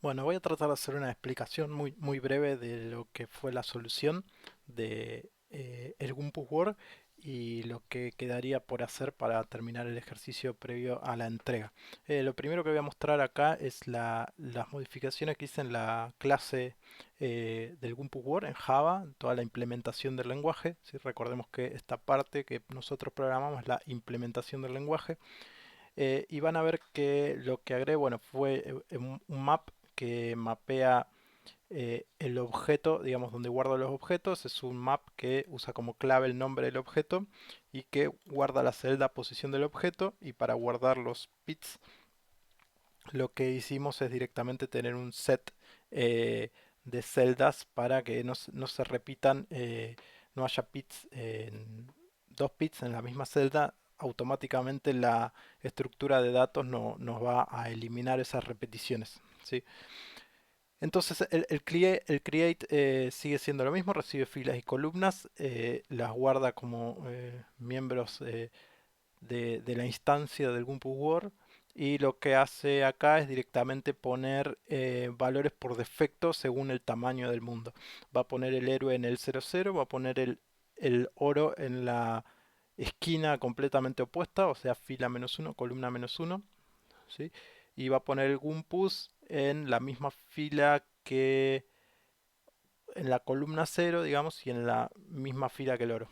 Bueno, voy a tratar de hacer una explicación muy breve de lo que fue la solución de el Gumpus Word y lo que quedaría por hacer para terminar el ejercicio previo a la entrega. Lo primero que voy a mostrar acá es las modificaciones que hice en la clase del Gumpus Word en Java, toda la implementación del lenguaje. ¿Sí? Recordemos que esta parte que nosotros programamos es la implementación del lenguaje. Y van a ver que lo que agregué, bueno, fue un map que mapea el objeto, digamos, donde guardo los objetos. Es un map que usa como clave el nombre del objeto y que guarda la celda posición del objeto. Y para guardar los bits, lo que hicimos es directamente tener un set de celdas para que no se repitan, no haya bits dos bits en la misma celda. Automáticamente la estructura de datos nos va a eliminar esas repeticiones, ¿sí? Entonces el create sigue siendo lo mismo, recibe filas y columnas, las guarda como miembros de la instancia del Gumpus Word, y lo que hace acá es directamente poner valores por defecto según el tamaño del mundo. Va a poner el héroe en el 00, va a poner el oro en la esquina completamente opuesta, o sea, fila -1, columna -1, ¿sí? Y va a poner el Gumpus en la misma fila que en la columna 0, digamos, y en la misma fila que el oro.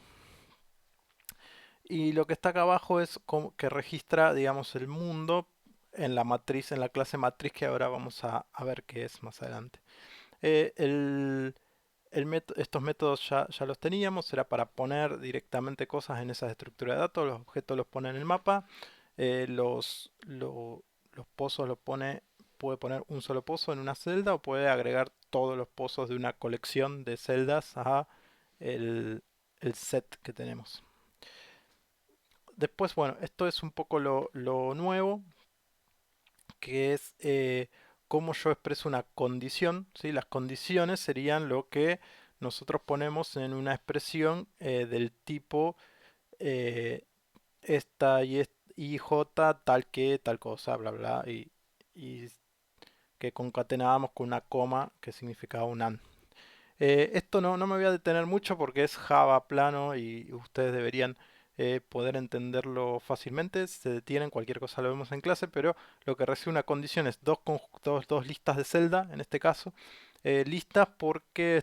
Y lo que está acá abajo es como que registra, digamos, el mundo en la matriz, en la clase matriz, que ahora vamos a ver qué es más adelante. Eh, el, Estos métodos ya los teníamos, era para poner directamente cosas en esas estructuras de datos. Los objetos los pone en el mapa, los pozos puede poner un solo pozo en una celda, o puede agregar todos los pozos de una colección de celdas a el, el set que tenemos. Después, bueno, esto es un poco lo nuevo, que es cómo yo expreso una condición, ¿sí? Las condiciones serían lo que nosotros ponemos en una expresión del tipo eh, esta y j tal que tal cosa, bla bla, y que concatenábamos con una coma que significaba un and. Esto no me voy a detener mucho porque es Java plano y ustedes deberían poder entenderlo fácilmente. Se detienen, cualquier cosa lo vemos en clase, pero lo que recibe una condición es dos listas de celda, en este caso. Listas porque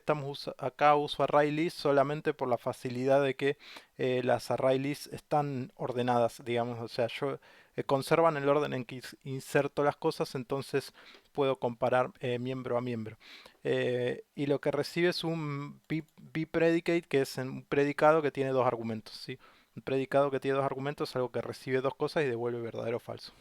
acá uso array list solamente por la facilidad de que las array lists están ordenadas, digamos, o sea, conservan el orden en que inserto las cosas, entonces puedo comparar miembro a miembro. Y lo que recibe es un predicate, que es un predicado que tiene dos argumentos, ¿sí? Un predicado que tiene dos argumentos es algo que recibe dos cosas y devuelve verdadero o falso.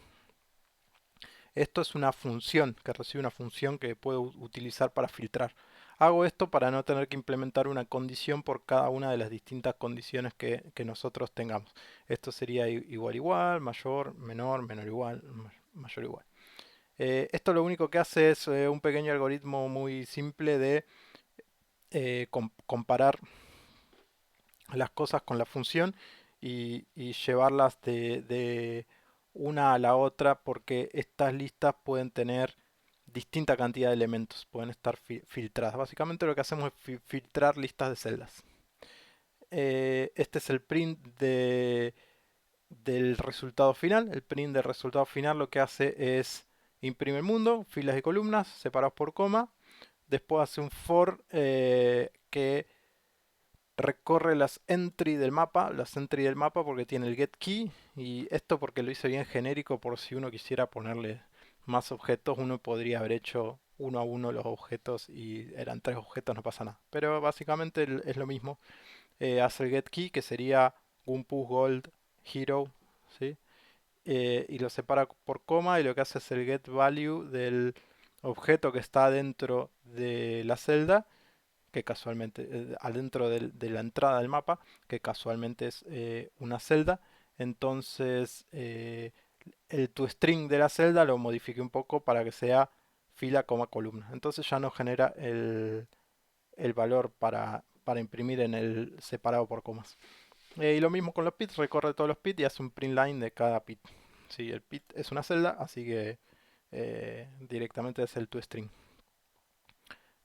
Esto es una función, que recibe una función que puedo utilizar para filtrar. Hago esto para no tener que implementar una condición por cada una de las distintas condiciones que nosotros tengamos. Esto sería igual igual, mayor, menor igual, mayor igual. Esto lo único que hace es un pequeño algoritmo muy simple de comparar las cosas con la función y llevarlas de una a la otra, porque estas listas pueden tener distinta cantidad de elementos, pueden estar filtradas. Básicamente lo que hacemos es filtrar listas de celdas. Este es el print del resultado final. El print del resultado final lo que hace es imprimir el mundo, filas y columnas separados por coma. Después hace un for que recorre las entry del mapa porque tiene el get key, y esto porque lo hice bien genérico. Por si uno quisiera ponerle más objetos, uno podría haber hecho uno a uno los objetos y eran tres objetos, no pasa nada. Pero básicamente es lo mismo. Hace el get key, que sería Gumpus Gold Hero, ¿sí? Y lo separa por coma, y lo que hace es el get value del objeto que está dentro de la celda, que casualmente, adentro de la entrada del mapa, que casualmente es una celda. Entonces el toString de la celda lo modifique un poco para que sea fila, coma, columna. Entonces ya no genera el valor para imprimir en el separado por comas. Y lo mismo con los pits, recorre todos los pits y hace un print line de cada pit. Sí, el pit es una celda, así que directamente es el toString.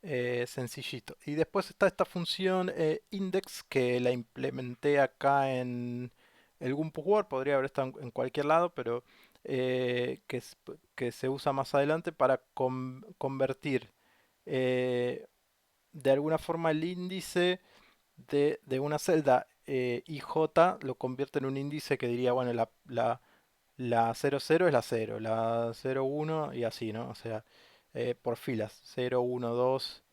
Sencillito. Y después está esta función index que la implementé acá en el Gumpus Word, podría haber estado en cualquier lado, pero que se usa más adelante para convertir eh, de alguna forma el índice de una celda IJ lo convierte en un índice que diría, bueno, la 00 es la 0, la 01 y así, ¿no? O sea, por filas, 0, 1, 2,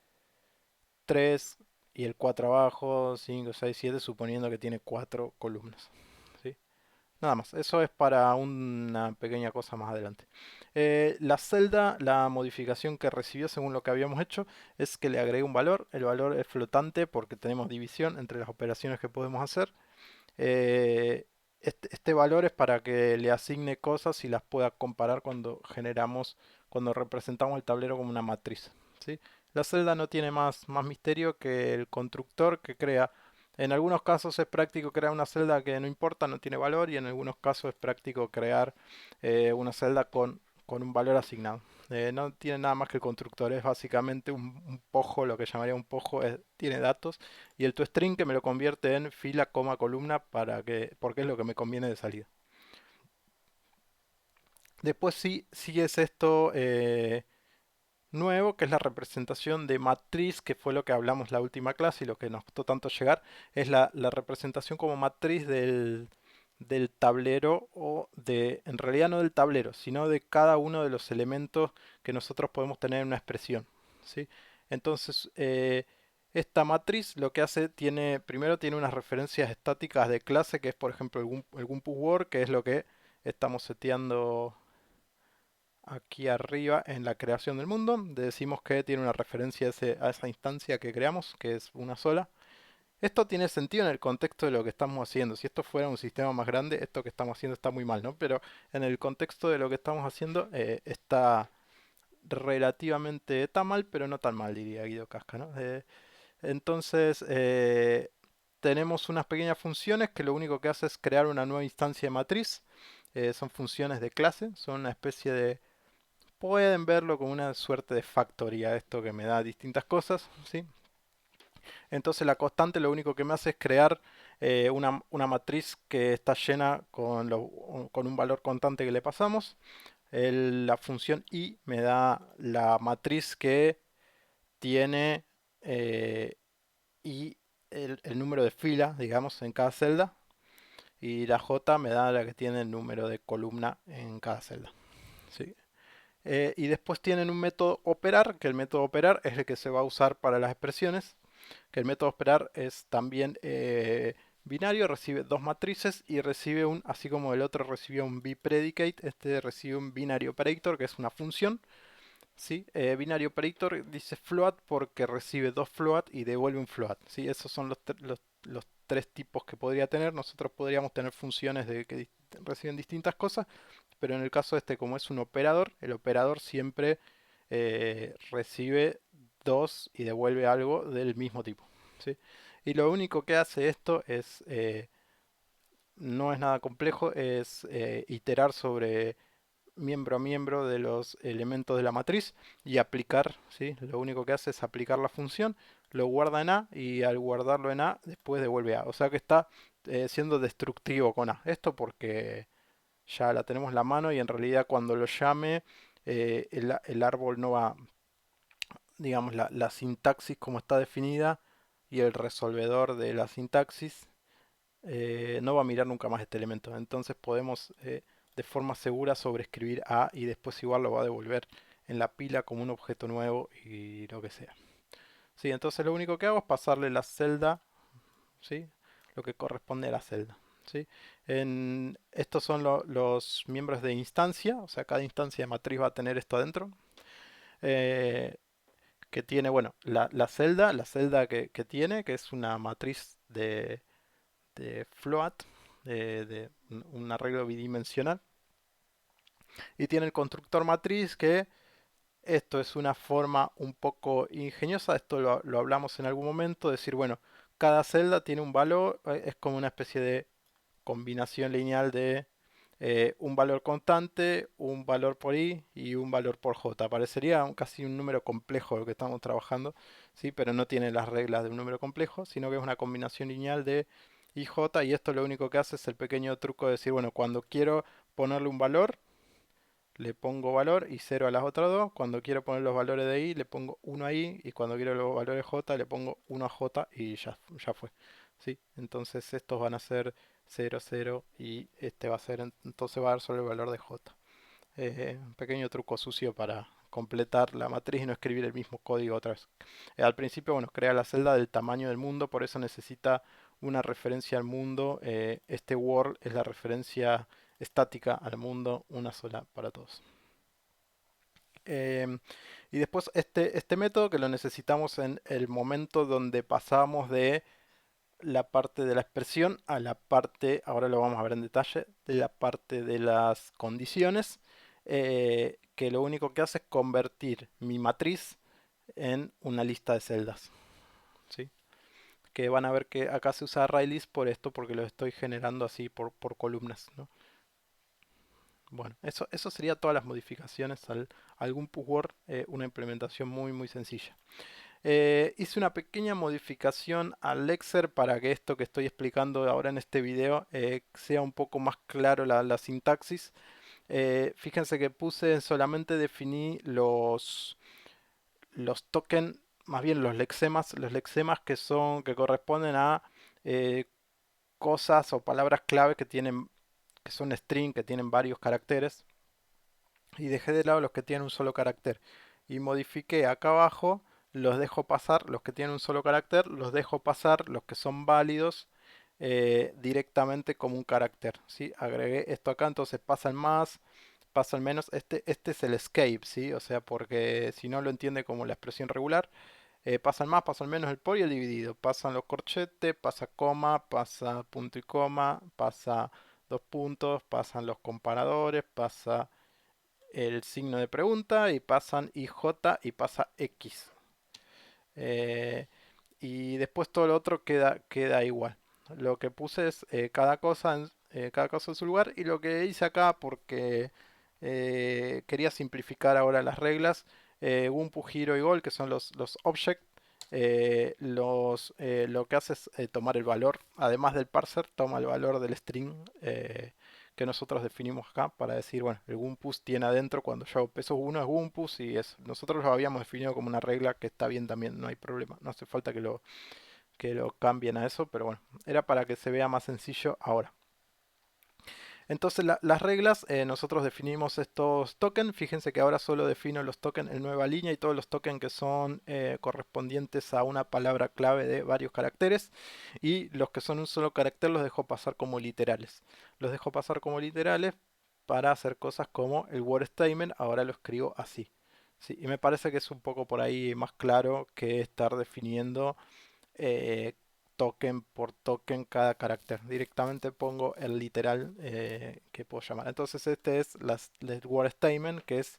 3 y el 4 abajo, 5, 6, 7, suponiendo que tiene 4 columnas, ¿sí? Nada más, eso es para una pequeña cosa más adelante. La celda, la modificación que recibió según lo que habíamos hecho es que le agregué un valor. El valor es flotante porque tenemos división entre las operaciones que podemos hacer. Este valor es para que le asigne cosas y las pueda comparar cuando representamos el tablero como una matriz, ¿sí? La celda no tiene más misterio que el constructor que crea. En algunos casos es práctico crear una celda que no importa, no tiene valor, y en algunos casos es práctico crear una celda con un valor asignado. No tiene nada más que el constructor, es básicamente un pojo, lo que llamaría un pojo, tiene datos, y el toString que me lo convierte en fila, coma, columna, porque es lo que me conviene de salida. Después sí es esto nuevo, que es la representación de matriz, que fue lo que hablamos la última clase y lo que nos costó tanto llegar, es la representación como matriz del tablero, en realidad no del tablero, sino de cada uno de los elementos que nosotros podemos tener en una expresión, ¿sí? Entonces, esta matriz lo que hace, primero tiene unas referencias estáticas de clase, que es por ejemplo el Gumpus Word, que es lo que estamos seteando aquí arriba en la creación del mundo. Decimos que tiene una referencia a esa instancia que creamos, que es una sola. Esto tiene sentido en el contexto de lo que estamos haciendo. Si esto fuera un sistema más grande, esto que estamos haciendo está muy mal, ¿no? Pero en el contexto de lo que estamos haciendo está relativamente, está mal, pero no tan mal, diría Guido Casca, ¿no? Entonces, tenemos unas pequeñas funciones que lo único que hace es crear una nueva instancia de matriz. Son funciones de clase, son una especie de... Pueden verlo como una suerte de factoría, esto que me da distintas cosas, ¿sí? Entonces la constante lo único que me hace es crear una matriz que está llena con un valor constante que le pasamos. La función i me da la matriz que tiene y el número de filas, digamos, en cada celda. Y la j me da la que tiene el número de columna en cada celda, ¿sí? Y después tienen un método operar, que el método operar es el que se va a usar para las expresiones, que el método operar es también binario, recibe dos matrices y recibe así como el otro recibió un bpredicate, este recibe un binary operator, que es una función, ¿sí? Binary operator dice float porque recibe dos float y devuelve un float, ¿sí? Esos son los tres tipos que podría tener. Nosotros podríamos tener funciones que reciben distintas cosas, pero en el caso este, como es un operador, el operador siempre recibe dos y devuelve algo del mismo tipo, ¿sí? Y lo único que hace esto no es nada complejo, es iterar sobre miembro a miembro de los elementos de la matriz y aplicar, ¿sí? Lo único que hace es aplicar la función, lo guarda en A y al guardarlo en A después devuelve A. O sea que está siendo destructivo con A. Esto porque ya la tenemos en la mano y en realidad cuando lo llame el árbol no va, digamos, la sintaxis como está definida y el resolvedor de la sintaxis no va a mirar nunca más este elemento. Entonces podemos de forma segura sobreescribir A y después igual lo va a devolver en la pila como un objeto nuevo y lo que sea. Sí, entonces lo único que hago es pasarle la celda, ¿sí? Lo que corresponde a la celda, ¿sí? Estos son los miembros de instancia, o sea, cada instancia de matriz va a tener esto adentro. eh, que tiene, bueno, la celda que tiene, que es una matriz de float, de un arreglo bidimensional. Y tiene el constructor matriz, que esto es una forma un poco ingeniosa, esto lo hablamos en algún momento, decir, bueno, cada celda tiene un valor, es como una especie de combinación lineal de un valor constante, un valor por i y un valor por j. Parecería casi un número complejo lo que estamos trabajando, ¿sí? Pero no tiene las reglas de un número complejo, sino que es una combinación lineal de i, j, y esto lo único que hace es el pequeño truco de decir, bueno, cuando quiero ponerle un valor, le pongo valor y 0 a las otras dos. Cuando quiero poner los valores de i, le pongo 1 a i. Y cuando quiero los valores j, le pongo 1 a j y ya fue. ¿Sí? Entonces estos van a ser 0, 0 y este va a ser, entonces va a dar solo el valor de j. Un pequeño truco sucio para completar la matriz y no escribir el mismo código otra vez. Al principio, bueno, crea la celda del tamaño del mundo, por eso necesita una referencia al mundo. Este world es la referencia estática al mundo, una sola para todos. Em, y después este método que lo necesitamos en el momento donde pasamos de la parte de la expresión a la parte, ahora lo vamos a ver en detalle, de la parte de las condiciones, que lo único que hace es convertir mi matriz en una lista de celdas, ¿sí? Que van a ver que acá se usa ArrayList por esto, porque lo estoy generando así por columnas, ¿no? Bueno, eso sería todas las modificaciones al algún pushword, una implementación muy sencilla. Hice una pequeña modificación al Lexer para que esto que estoy explicando ahora en este video sea un poco más claro la sintaxis. Fíjense que solamente definí los tokens, más bien los lexemas que corresponden a eh, cosas o palabras clave que son string, que tienen varios caracteres, y dejé de lado los que tienen un solo carácter y modifiqué acá abajo, los dejo pasar, los que tienen un solo carácter, los dejo pasar, los que son válidos, directamente como un carácter, ¿sí? Agregué esto acá, entonces pasa el más, pasa el menos, este es el escape, ¿sí? O sea, porque si no lo entiende como la expresión regular, pasa el más, pasa el menos, el por y el dividido, pasan los corchetes, pasa coma, pasa punto y coma, pasa dos puntos, pasan los comparadores, pasa el signo de pregunta y pasan IJ y pasa X. Eh, y después todo lo otro queda igual. Lo que puse es cada cosa en su lugar, y lo que hice acá porque quería simplificar ahora las reglas. Wumpu, Hero y Goal, que son los object, lo que hace es tomar el valor, además del parser, toma el valor del string que nosotros definimos acá para decir, bueno, el Wumpus tiene adentro, cuando yo hago peso 1 es Wumpus, y nosotros lo habíamos definido como una regla que está bien también, no hay problema, no hace falta que lo cambien a eso, pero bueno, era para que se vea más sencillo ahora. Entonces las reglas, nosotros definimos estos tokens. Fíjense que ahora solo defino los tokens en nueva línea y todos los tokens que son correspondientes a una palabra clave de varios caracteres, y los que son un solo carácter los dejo pasar como literales. Los dejo pasar como literales para hacer cosas como el word statement, ahora lo escribo así. Sí, y me parece que es un poco por ahí más claro que estar definiendo eh, token por token cada carácter. Directamente pongo el literal que puedo llamar. Entonces este es el word statement, que es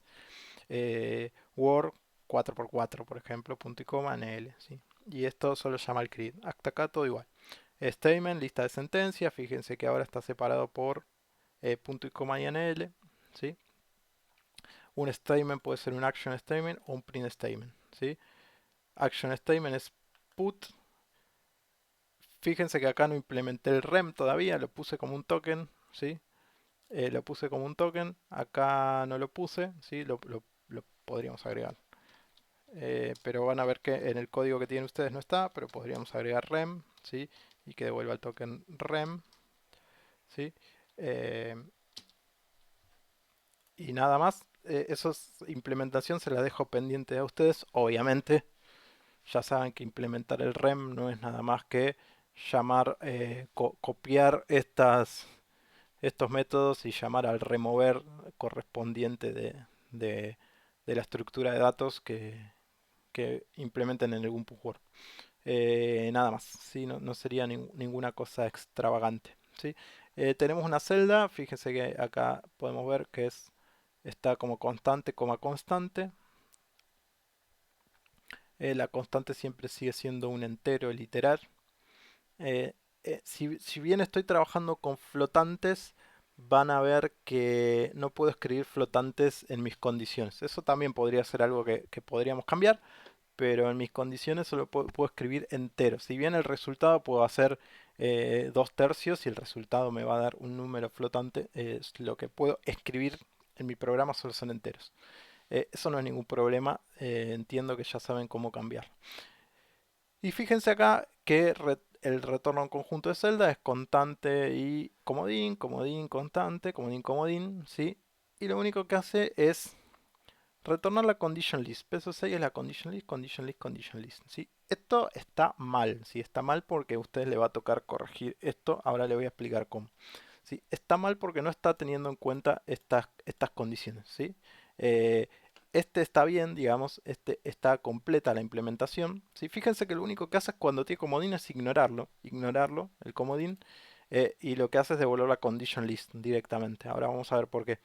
word 4x4, por ejemplo, punto y coma, NL, ¿sí? Y esto solo llama el create. Hasta acá todo igual. Statement, lista de sentencias. Fíjense que ahora está separado por punto y coma y NL, ¿sí? Un statement puede ser un action statement o un print statement, ¿sí? Action statement es put. Fíjense que acá no implementé el rem todavía, lo puse como un token, ¿sí? Lo puse como un token, acá no lo puse, ¿sí? Lo podríamos agregar. Pero van a ver que en el código que tienen ustedes no está, pero podríamos agregar rem, ¿sí? Y que devuelva el token rem, ¿sí? Eh, y nada más, esa implementación se la dejo pendiente a ustedes. Obviamente, ya saben que implementar el rem no es nada más que copiar estos métodos y llamar al remover correspondiente de- de la estructura de datos que implementen en algún push. Nada más, ¿sí? No sería ninguna cosa extravagante, ¿sí? Tenemos una celda, fíjense que acá podemos ver que está como constante, coma constante. La constante siempre sigue siendo un entero literal. Si bien estoy trabajando con flotantes, van a ver que no puedo escribir flotantes en mis condiciones. Eso también podría ser algo que podríamos cambiar, pero en mis condiciones solo puedo escribir enteros. Si bien el resultado puedo hacer 2 tercios y el resultado me va a dar un número flotante, lo que puedo escribir en mi programa solo son enteros. Eso no es ningún problema, entiendo que ya saben cómo cambiar. Y fíjense acá que el retorno a un conjunto de celda es constante y comodín, comodín, constante, comodín, comodín, ¿sí? Y lo único que hace es retornar la condition list. Peso 6 es la condition list, condition list, condition list, ¿sí? Esto está mal, ¿sí? Está mal porque a ustedes les va a tocar corregir esto. Ahora les voy a explicar cómo. ¿Sí? Está mal porque no está teniendo en cuenta estas condiciones, ¿sí? Eh, este está bien, digamos, este está completa la implementación, ¿sí? Fíjense que lo único que hace es cuando tiene comodín es ignorarlo, el comodín, y lo que hace es devolver la condition list directamente. Ahora vamos a ver por qué.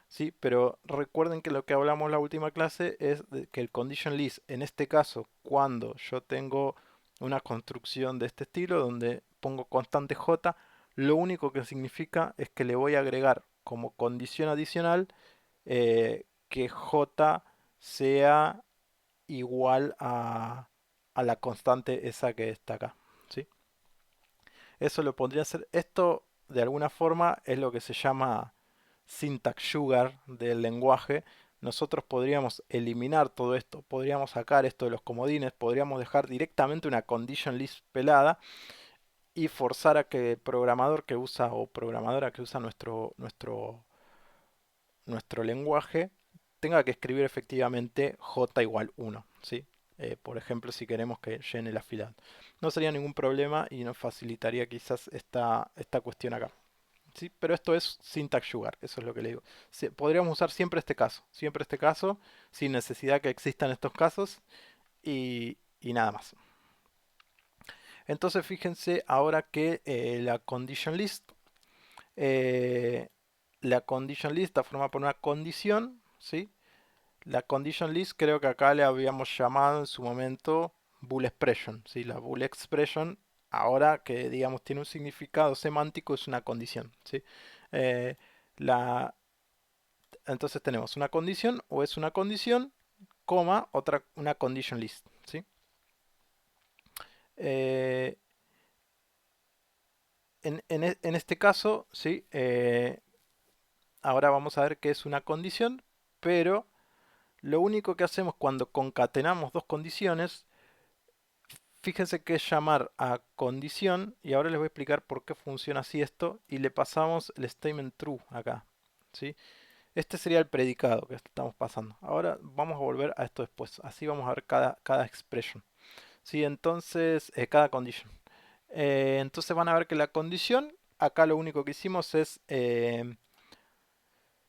Sí, pero recuerden que lo que hablamos en la última clase es de que el condition list, en este caso, cuando yo tengo una construcción de este estilo, donde pongo constante j, lo único que significa es que le voy a agregar como condición adicional que j sea igual a la constante esa que está acá, ¿sí? Eso lo pondría a hacer. Esto, de alguna forma, es lo que se llama syntax sugar del lenguaje. Nosotros podríamos eliminar todo esto, podríamos sacar esto de los comodines, podríamos dejar directamente una condition list pelada y forzar a que el programador que usa o programadora que usa nuestro lenguaje tenga que escribir efectivamente j igual 1, ¿sí? Por ejemplo, si queremos que llene la fila. No sería ningún problema y nos facilitaría quizás esta cuestión acá. ¿Sí? Pero esto es syntax sugar, eso es lo que le digo. Podríamos usar siempre este caso, sin necesidad que existan estos casos y nada más. Entonces fíjense ahora que eh, la condition list está formada por una condición, ¿sí? La condition list creo que acá le habíamos llamado en su momento bool expression, ¿sí? La bool expression ahora que digamos tiene un significado semántico es una condición, ¿sí? Eh, la, entonces tenemos una condición o es una condición, coma, una condition list, ¿sí? Eh, en este caso, ¿sí? Ahora vamos a ver qué es una condición, pero lo único que hacemos cuando concatenamos dos condiciones, fíjense que es llamar a condición, y ahora les voy a explicar por qué funciona así esto, y le pasamos el statement true acá, ¿sí? Este sería el predicado que estamos pasando. Ahora vamos a volver a esto después, así vamos a ver cada expression, ¿sí? Entonces, cada condition. Entonces van a ver que la condición, acá lo único que hicimos es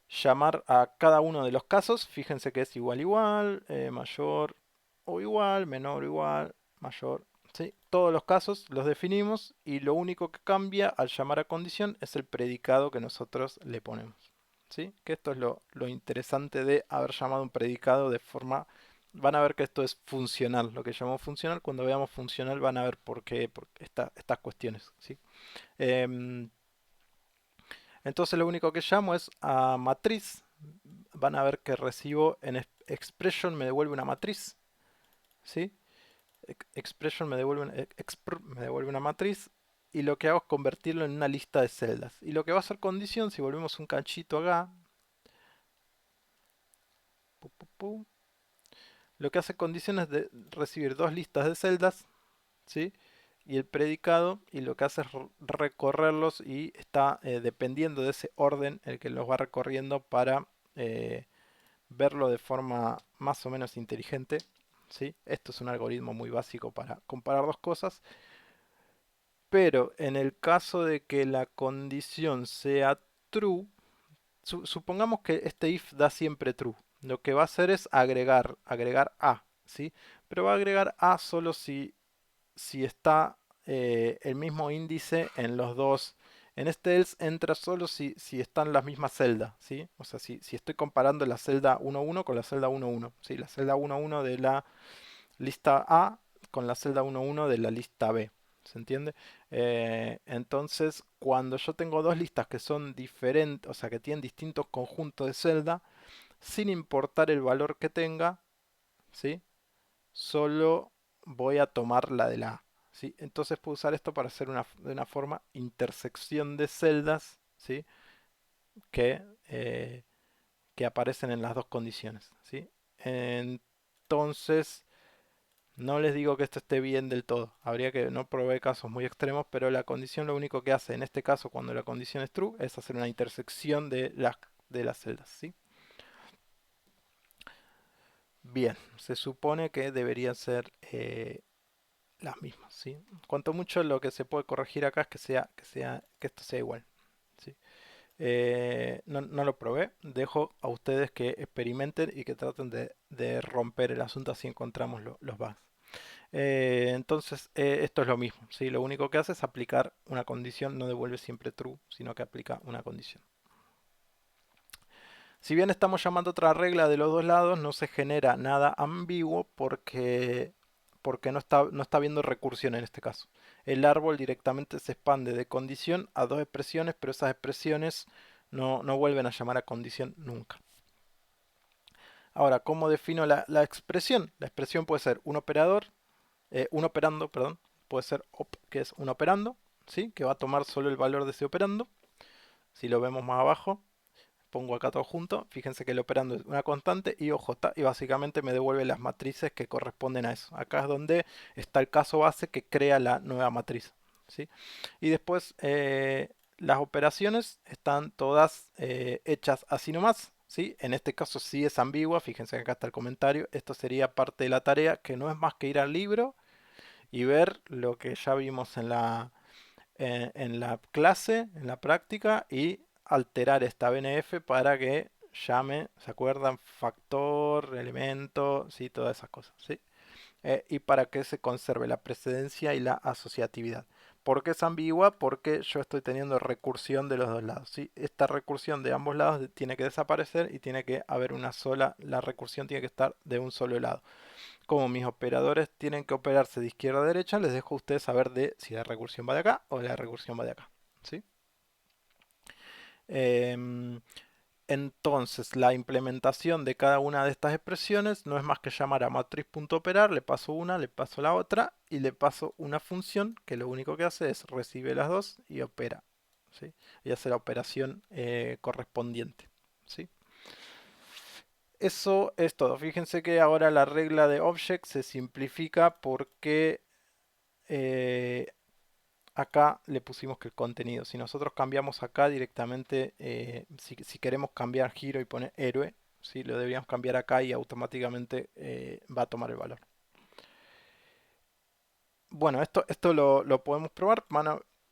llamar a cada uno de los casos. Fíjense que es igual igual, mayor o igual, menor o igual, mayor. ¿Sí? Todos los casos los definimos y lo único que cambia al llamar a condición es el predicado que nosotros le ponemos. ¿Sí? Que esto es lo interesante de haber llamado un predicado de forma... Van a ver que esto es funcional, lo que llamamos funcional. Cuando veamos funcional van a ver por qué, estas cuestiones. ¿Sí? Em, entonces lo único que llamo es a matriz. Van a ver que recibo en expression me devuelve una matriz. ¿Sí? Expression me devuelve una matriz. Y lo que hago es convertirlo en una lista de celdas. Y lo que va a ser condición, si volvemos un cachito acá. Pu, pu, pu, lo que hace condición es de recibir dos listas de celdas. ¿Sí? Y el predicado, y lo que hace es recorrerlos y está dependiendo de ese orden el que los va recorriendo para verlo de forma más o menos inteligente. ¿Sí? Esto es un algoritmo muy básico para comparar dos cosas, pero en el caso de que la condición sea true, supongamos que este if da siempre true, lo que va a hacer es agregar a, ¿sí? Pero va a agregar a solo si está el mismo índice en los dos. En este else entra solo si están las mismas celdas, ¿sí? O sea, si estoy comparando la celda 1.1 con la celda 1.1, ¿sí? La celda 1.1 de la lista A con la celda 1.1 de la lista B, ¿Se entiende? Entonces, cuando yo tengo dos listas que son diferentes, o sea, que tienen distintos conjuntos de celda, sin importar el valor que tenga, ¿sí? Solo voy a tomar la de la A, ¿sí? Entonces puedo usar esto para hacer de una forma intersección de celdas, ¿sí? Que, eh, que aparecen en las dos condiciones, ¿sí? Entonces, no les digo que esto esté bien del todo. Habría que, no probé casos muy extremos, pero la condición lo único que hace en este caso cuando la condición es true es hacer una intersección de las celdas, ¿sí? Bien, se supone que deberían ser las mismas, ¿sí? Cuanto mucho lo que se puede corregir acá es que esto sea igual, ¿sí? No lo probé, dejo a ustedes que experimenten y que traten de romper el asunto así encontramos los bugs. Entonces, esto es lo mismo, ¿sí? Lo único que hace es aplicar una condición, no devuelve siempre true, sino que aplica una condición. Si bien estamos llamando otra regla de los dos lados, no se genera nada ambiguo porque no está habiendo recursión en este caso. El árbol directamente se expande de condición a dos expresiones, pero esas expresiones no vuelven a llamar a condición nunca. Ahora, ¿cómo defino la expresión? La expresión puede ser un operando, perdón, puede ser op, que es un operando, ¿sí? Que va a tomar solo el valor de ese operando. Si lo vemos más abajo, pongo acá todo junto, fíjense que el operando es una constante y OJ, y básicamente me devuelve las matrices que corresponden a eso. Acá es donde está el caso base que crea la nueva matriz, ¿sí? Y después las operaciones están todas hechas así nomás, ¿sí? En este caso sí es ambigua, fíjense que acá está el comentario, esto sería parte de la tarea, que no es más que ir al libro y ver lo que ya vimos en la clase, en la práctica, y alterar esta BNF para que llame, ¿se acuerdan? Factor, elemento, sí, todas esas cosas, ¿sí? Y para que se conserve la precedencia y la asociatividad. ¿Por qué es ambigua? Porque yo estoy teniendo recursión de los dos lados, ¿sí? Esta recursión de ambos lados tiene que desaparecer y tiene que haber una sola, la recursión tiene que estar de un solo lado. Como mis operadores tienen que operarse de izquierda a derecha, les dejo a ustedes saber de si la recursión va de acá o la recursión va de acá, ¿sí? Em, entonces, la implementación de cada una de estas expresiones no es más que llamar a matriz.operar, le paso una, le paso la otra y le paso una función que lo único que hace es recibe las dos y opera, ¿sí? Y hace la operación correspondiente, ¿sí? Eso es todo. Fíjense que ahora la regla de object se simplifica porque eh, acá le pusimos que el contenido. Si nosotros cambiamos acá directamente, si queremos cambiar giro y poner héroe, ¿sí? Lo deberíamos cambiar acá y automáticamente va a tomar el valor. Bueno, esto lo podemos probar.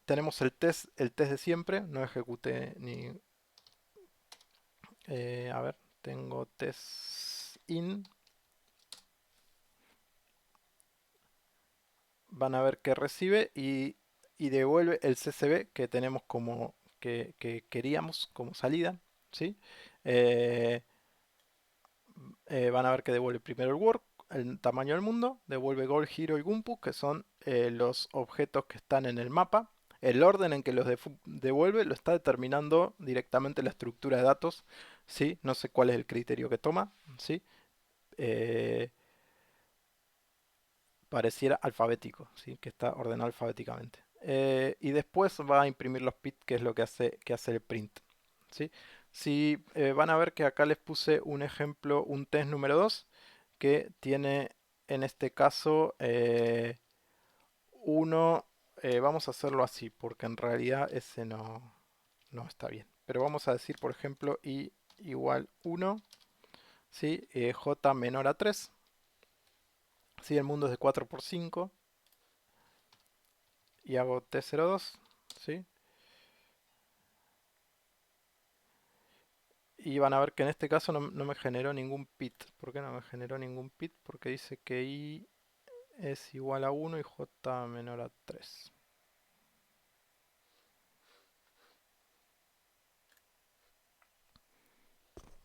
Tenemos el test de siempre. No ejecute ni... a ver, tengo test in. Van a ver que recibe y devuelve el CCB que tenemos como que queríamos como salida, ¿sí? Eh, van a ver que devuelve primero el work, el tamaño del mundo, devuelve goal, hero y gumpu, que son los objetos que están en el mapa. El orden en que los devuelve lo está determinando directamente la estructura de datos, ¿sí? No sé cuál es el criterio que toma, ¿sí? Eh, pareciera alfabético, ¿sí? Que está ordenado alfabéticamente. Y después va a imprimir los pit, que es lo que hace el print, ¿sí? Si van a ver que acá les puse un ejemplo, un test número 2 que tiene en este caso uno, vamos a hacerlo así, porque en realidad ese no está bien. Pero vamos a decir, por ejemplo, i igual 1, ¿sí? J menor a 3, ¿sí? El mundo es de 4 por 5 y hago T02, ¿sí? Y van a ver que en este caso no me generó ningún pit. ¿Por qué no me generó ningún pit? Porque dice que i es igual a 1 y j menor a 3.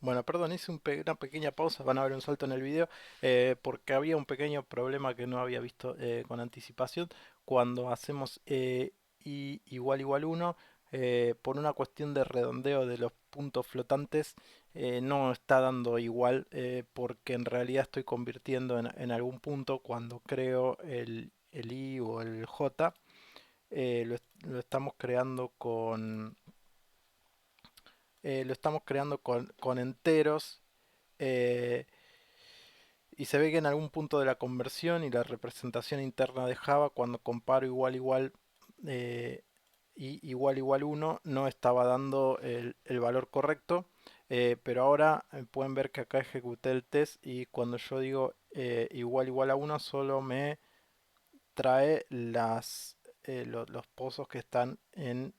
Bueno, perdón, hice una pequeña pausa, van a ver un salto en el video, porque había un pequeño problema que no había visto con anticipación. cuando hacemos i igual igual 1, por una cuestión de redondeo de los puntos flotantes, no está dando igual, porque en realidad estoy convirtiendo en algún punto cuando creo el i o el j, lo estamos creando con enteros, eh, y se ve que en algún punto de la conversión y la representación interna de Java, cuando comparo igual igual eh, y igual igual 1, no estaba dando el valor correcto. Pero ahora pueden ver que acá ejecuté el test y cuando yo digo igual igual a 1 solo me trae los pozos que están en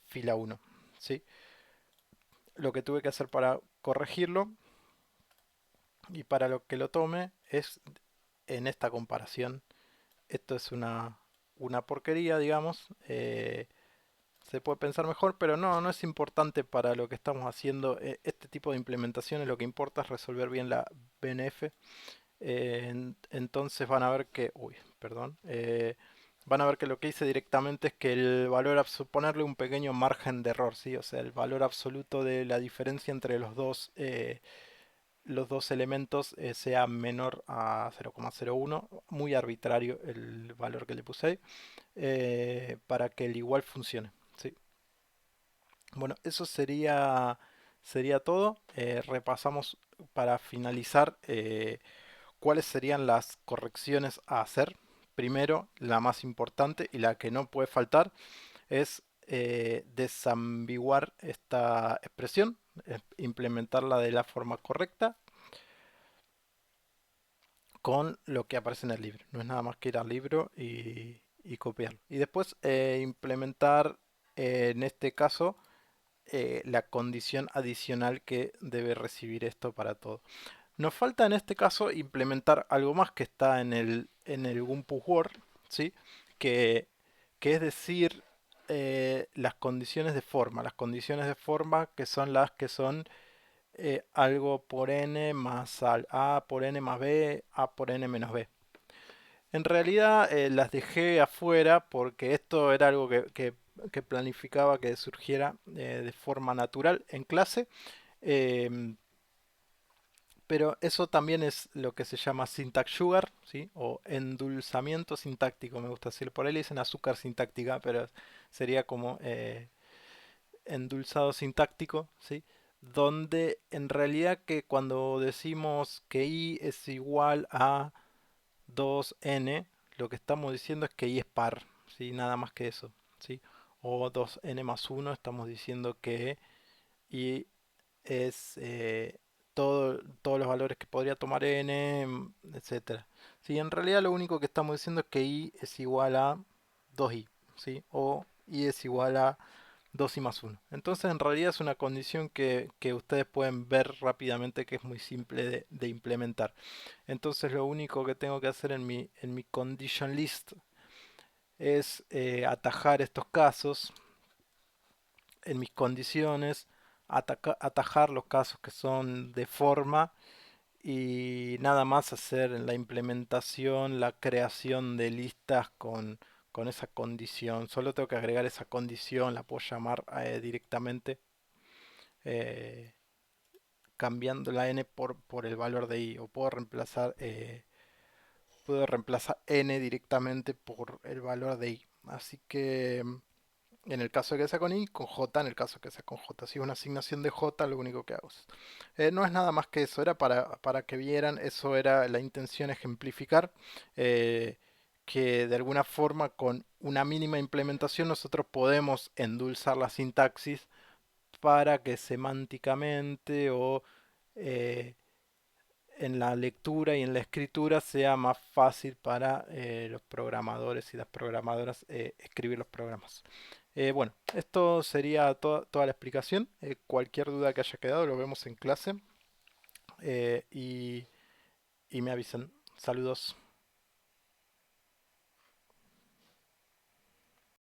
fila 1, ¿sí? Lo que tuve que hacer para corregirlo y para lo que lo tome es en esta comparación. Esto es una porquería, digamos. Se puede pensar mejor, pero no es importante para lo que estamos haciendo. Este tipo de implementaciones lo que importa es resolver bien la BNF. Entonces van a ver que, uy, perdón, van a ver que lo que hice directamente es que el valor, ponerle un pequeño margen de error, ¿sí? O sea, el valor absoluto de la diferencia entre los dos elementos sea menor a 0,01, muy arbitrario el valor que le puse ahí, para que el igual funcione, ¿sí? Bueno, eso sería todo. Repasamos para finalizar cuáles serían las correcciones a hacer. Primero, la más importante y la que no puede faltar es desambiguar esta expresión, implementarla de la forma correcta con lo que aparece en el libro. No es nada más que ir al libro y copiarlo. Y después implementar en este caso la condición adicional que debe recibir esto para todo. Nos falta en este caso implementar algo más que está en el Gumpu Word, ¿sí? Que, que es decir, las condiciones de forma. Las condiciones de forma que son las que son algo por n más a por n más b, a por n menos b. En realidad las dejé afuera porque esto era algo que planificaba que surgiera de forma natural en clase. em, pero eso también es lo que se llama syntax sugar, ¿sí? O endulzamiento sintáctico, me gusta decir. Por ahí le dicen azúcar sintáctica, pero sería como endulzado sintáctico, ¿sí? Donde en realidad que cuando decimos que i es igual a 2n, lo que estamos diciendo es que i es par, ¿sí? Nada más que eso, ¿sí? O 2n más 1, estamos diciendo que i es todos los valores que podría tomar n, etcétera. Sí, en realidad lo único que estamos diciendo es que i es igual a 2i, ¿sí? O i es igual a 2i más 1. Entonces en realidad es una condición que ustedes pueden ver rápidamente que es muy simple de implementar. Entonces lo único que tengo que hacer en mi condition list es atajar estos casos en mis condiciones, atajar los casos que son de forma y nada más hacer en la implementación, la creación de listas con esa condición. Solo tengo que agregar esa condición, la puedo llamar directamente eh, cambiando la n por el valor de i, o puedo reemplazar n directamente por el valor de i. Así que en el caso de que sea con i, con j, en el caso de que sea con j. Si es una asignación de j, lo único que hago es... no es nada más que eso, era para que vieran, eso era la intención, ejemplificar eh, que de alguna forma con una mínima implementación nosotros podemos endulzar la sintaxis para que semánticamente o eh, en la lectura y en la escritura sea más fácil para los programadores y las programadoras escribir los programas. Bueno, esto sería toda la explicación. Cualquier duda que haya quedado lo vemos en clase, y me avisan. Saludos.